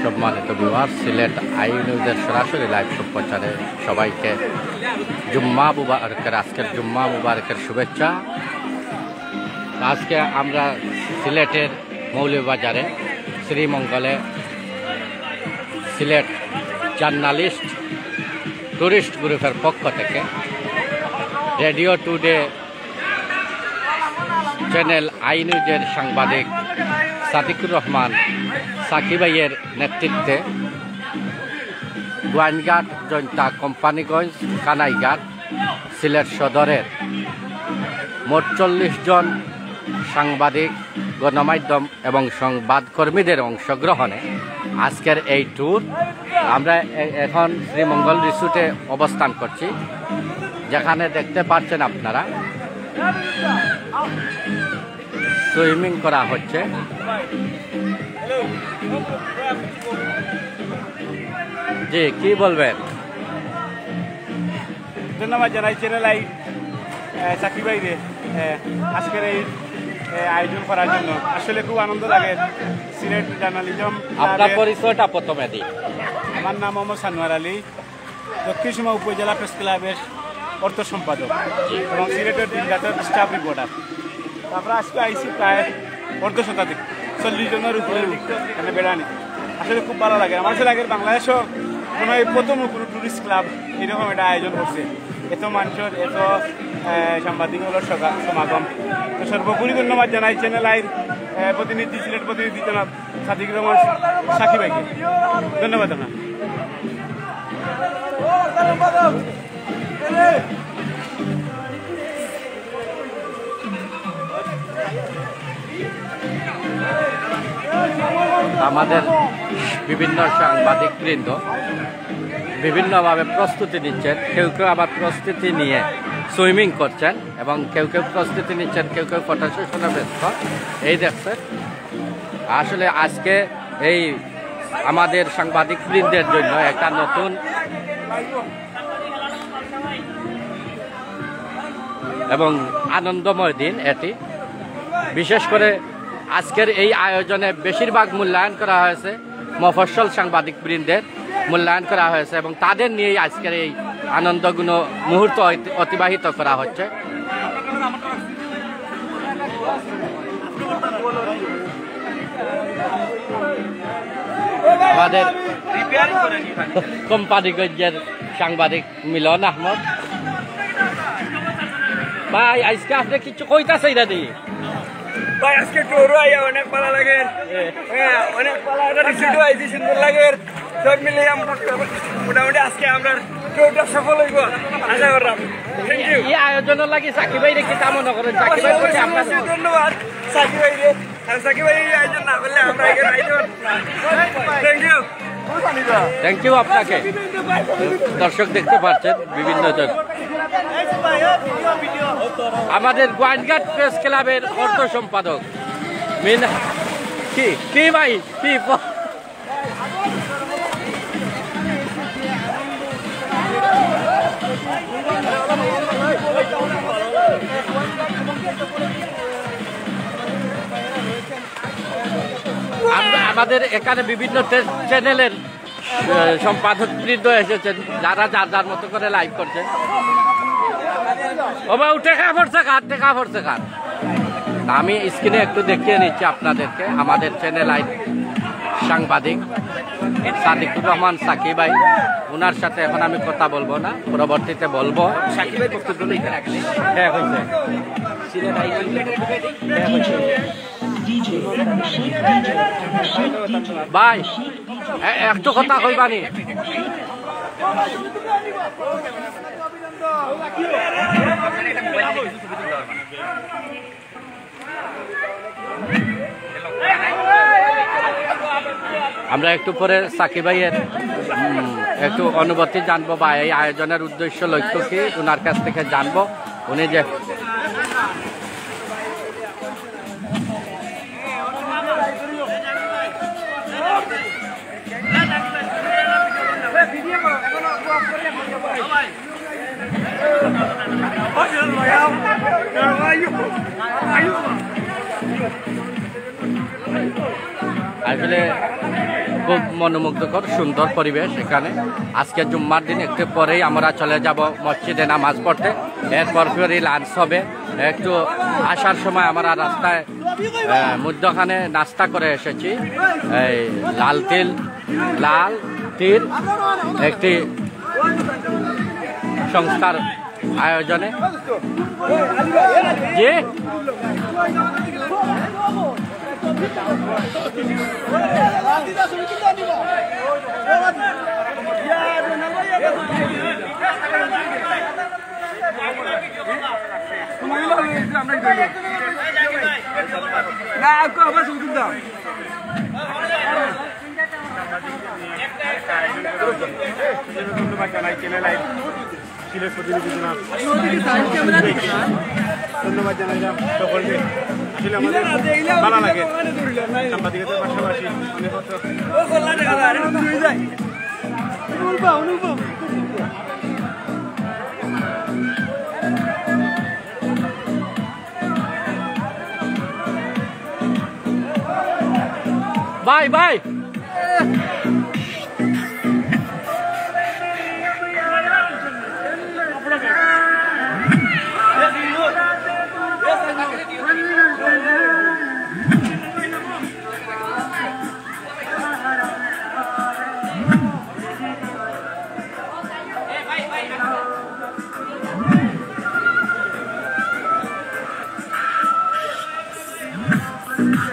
সম্মানিত viewers, Sylhet I নিউজের সরাসরি লাইভ সম্প্রচারে সবাইকে জুম্মা মুবারকের আজকের জুম্মা মুবারকের শুভেচ্ছা। আজকে আমরা সিলেটের মৌলভীবাজারে শ্রীমঙ্গলে সিলেট জার্নালিস্ট টুরিস্ট গ্রুপের পক্ষ থেকে রেডিও টুডে চ্যানেল আই নিউজের সাংবাদিক সাদিকুর রহমান সাকি ভাইয়ের নেতৃত্বে গোয়াইনঘাট, জৈন্তা, কোম্পানিগঞ্জ, কানাইঘাট, সিলেট সদরের মোট 40 জন সাংবাদিক, গণমাধ্যম এবং সংবাদকর্মীদের অংশগ্রহণে আজকের এই ট্যুর। আমরা এখন শ্রীমঙ্গল রিসোর্টে অবস্থান করছি, যেখানে দেখতে পাচ্ছেন আপনারা সুইমিং করা হচ্ছে। জি, কি বলবেন? ধন্যবাদ জানাই চ্যানেল আই সাকিব ভাইরে আজকের এই আয়োজন করার জন্য। আসলে খুব আনন্দ লাগে। সিলেট জার্নালিজম। আপনার পরিচয়টা প্রথমে দিই। আমার নাম মোহাম্মদ সানোয়ার আলী, দক্ষিণ সীমা উপজেলা প্রেস ক্লাবের অর্থ সম্পাদক এবং সিলেটের দিনঘাটের স্টাফ রিপোর্টার। আমরা আজকে আইসি প্রায় অর্ধ শতাধিক 40 জনের উপরে এখানে বেড়ানি। আসলে খুব ভালো লাগে। আমার কাছে লাগে বাংলাদেশও কোনো প্রথম কোনো টুরিস্ট ক্লাব এরকম একটা আয়োজন করছে। এত মানুষের, এত সাংবাদিকগুলোর সমাগম। তো সর্বোপরি ধন্যবাদ জানাই চ্যানেল আইর প্রতিনিধি, সিলেট প্রতিনিধি জনাব সাদিকুর রহমান সাকি ভাইকে। ধন্যবাদ আপনার। আমাদের বিভিন্ন সাংবাদিকবৃন্দ বিভিন্নভাবে প্রস্তুতি নিচ্ছেন। কেউ কেউ আবার প্রস্তুতি নিয়ে সুইমিং করছেন এবং কেউ কেউ প্রস্তুতি নিচ্ছেন, কেউ কেউ ফটো সেশনে ব্যস্ত। এই দেখছেন, আসলে আজকে এই আমাদের সাংবাদিকবৃন্দের জন্য একটা নতুন এবং আনন্দময় দিন এটি। বিশেষ করে আজকের এই আয়োজনে বেশিরভাগ মূল্যায়ন করা হয়েছে মফস্বল সাংবাদিকবৃন্দের মূল্যায়ন করা হয়েছে এবং তাদের নিয়েই আজকের এই আনন্দগুণ মুহূর্ত অতিবাহিত করা হচ্ছে। আমাদের কোম্পানিগঞ্জের সাংবাদিক মিলন আহমদ ভাই, আজকে আপনি কিছু কইতাছে না দি ভাই? আজকে টুরও আইয়া অনেক ভালো লাগে, অনেক ভালো রিসিটও আইছি, সুন্দর লাগে। সব মিলিয়ে মোটামুটি আজকে আমরা টুরটা সফল হইব আশা করলাম। Thank you. এই আয়োজনের লাগি সাকি ভাই রেখে কামনা করেন। সাকি ভাই প্রতি আপনার ধন্যবাদ সাকি ভাই রে। আর সাকি ভাই এই আয়োজন না করলে আমরা এখানে আইতে পারতাম না। Thank you. থ্যাংক ইউ আপনাকে। দর্শক দেখতে পাচ্ছেন বিভিন্ন জন। আমাদের গোয়াইনঘাট প্রেস ক্লাবের অর্থ সম্পাদক মিনা কি ভাই কি আমাদের এখানে বিভিন্ন চ্যানেলের সম্পাদকবৃন্দ এসেছেন, যারা যার যার মতো করে লাইভ করছেন। ও ভাই, টেকা পড়ছে কার। আমি স্ক্রিনে একটু দেখিয়ে নিচ্ছি আপনাদেরকে। আমাদের চ্যানেল আই সাংবাদিক সাদিকুর রহমান সাকি ভাই, ওনার সাথে এখন আমি কথা বলবো না, পরবর্তীতে বলবো। সাকি ভাই বক্তব্য ভাই একটু কথা কইবানি। আমরা একটু পরে সাকি ভাইয়ের একটু অনুভূতি জানবো বা এই আয়োজনের উদ্দেশ্য লক্ষ্য কি ওনার কাছ থেকে জানবো। উনি যে আসলে খুব মনোমুগ্ধকর সুন্দর পরিবেশ এখানে। আজকে জুম্মার দিন একটু পরেই আমরা চলে যাব মসজিদে নামাজ পড়তে, এরপর ফেরি লাঞ্চ হবে। একটু আসার সময় আমরা রাস্তায় মধ্যখানে নাস্তা করে এসেছি, এই লাল তীর একটি সংস্থার আয়োজনে। জি না আবার সুবিধা ধন্যবাদ জানাই চ্যানেল সিলেট প্রতিনিধি জনাব, ধন্যবাদ জানাইলাম সকলকে। আসলে আমাদের ভালো লাগে সাংবাদিকতার পাশাপাশি বাই বাই।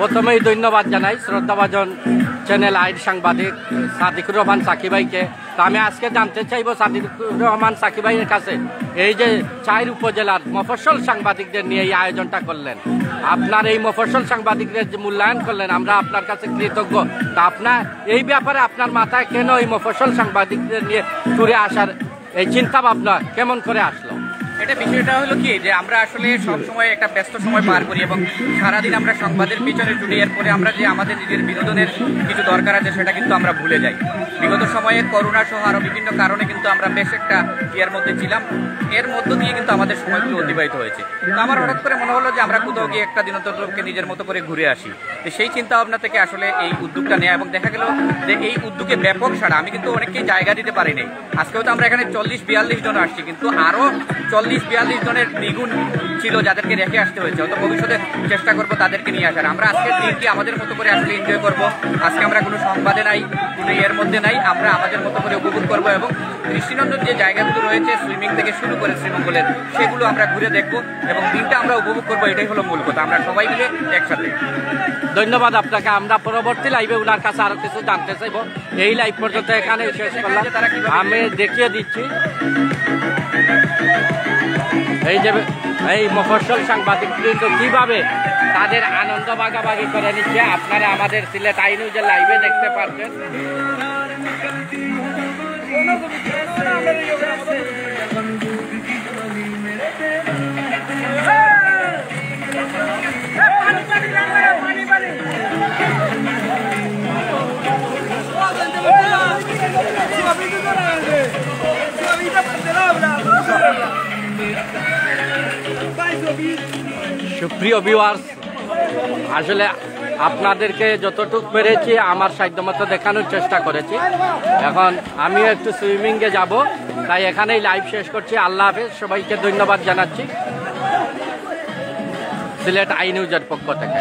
প্রথমেই ধন্যবাদ জানাই শ্রদ্ধাভাজন চ্যানেল আইর সাংবাদিক সাদিকুর রহমান সাকি ভাইকে। তো আমি আজকে জানতে চাইব সাদিকুর রহমান সাকি ভাইয়ের কাছে, এই যে 4 উপজেলার মফস্বল সাংবাদিকদের নিয়ে এই আয়োজনটা করলেন, আপনার এই মফস্বল সাংবাদিকদের যে মূল্যায়ন করলেন, আমরা আপনার কাছে কৃতজ্ঞ। তা আপনার এই ব্যাপারে আপনার মাথায় কেন এই মফস্বল সাংবাদিকদের নিয়ে ট্যুরে আসার এই চিন্তা ভাবনা কেমন করে আসলো? এটা বিষয়টা হলো কি যে আমরা আসলে সব সময় একটা ব্যস্ত সময় পার করি এবং সারাদিন আমরা সংবাদের পিছনে ছুটি, এরপরে আমরা যে আমাদের নিজের বিনোদনের কিছু দরকার আছে সেটা কিন্তু আমরা ভুলে যাই। বিগত সময়ে করোনা সহ আরও বিভিন্ন কারণে কিন্তু আমরা বেশ একটা ইয়ের মধ্যে ছিলাম, এর মধ্য দিয়ে কিন্তু আমাদের সময়গুলো অতিবাহিত হয়েছে। তো আমার হঠাৎ করে মনে হলো যে আমরা কোথাও গিয়ে একটা দিনতরকে নিজের মতো করে ঘুরে আসি। তো সেই চিন্তা ভাবনা থেকে আসলে এই উদ্যোগটা নেওয়া, এবং দেখা গেল যে এই উদ্যোগে ব্যাপক সাড়া। আমি কিন্তু অনেককেই জায়গা দিতে পারিনি। আজকেও তো আমরা এখানে 40-42 জন আসছি, কিন্তু আরও 40-42 জনের দ্বিগুণ ছিল যাদেরকে রেখে আসতে হয়েছে। হয়তো ভবিষ্যতে চেষ্টা করবো তাদেরকে নিয়ে আসার। আমরা আজকের দিনটি আমাদের মতো করে আসলে এনজয় করবো। আজকে আমরা কোনো সংবাদে নাই, কোনো এর মধ্যে নাই, আমরা আমাদের মতো করে উপভোগ করবো এবং দৃষ্টিনন্দন যে জায়গাগুলো রয়েছে সুইমিং থেকে শুরু করে শ্রীমঙ্গলের, সেগুলো আমরা ঘুরে দেখবো এবং দিনটা আমরা উপভোগ করবো। এটাই হলো মূল কথা, আমরা সবাই মিলে একসাথে। ধন্যবাদ আপনাকে। আমরা পরবর্তী লাইভে ওনার কাছে আরো কিছু জানতে চাইব। এই লাইভ পর্যন্ত এখানে শেষ করলাম। আমি দেখিয়ে দিচ্ছি এই যে এই মফস্বল সাংবাদিক বৃন্দ কিভাবে তাদের আনন্দ ভাগাভাগি করে নিচ্ছে, আপনারা আমাদের সিলেট আই নিউজের লাইভে দেখতে পাচ্ছেন। সুপ্রিয় ভিউয়ার্স, আসলে আপনাদেরকে যতটুকু পেরেছি আমার সাধ্যমতো দেখানোর চেষ্টা করেছি। এখন আমিও একটু সুইমিংয়ে যাব, তাই এখানেই লাইভ শেষ করছি। আল্লাহ হাফেজ, সবাইকে ধন্যবাদ জানাচ্ছি সিলেট আই নিউজের পক্ষ থেকে।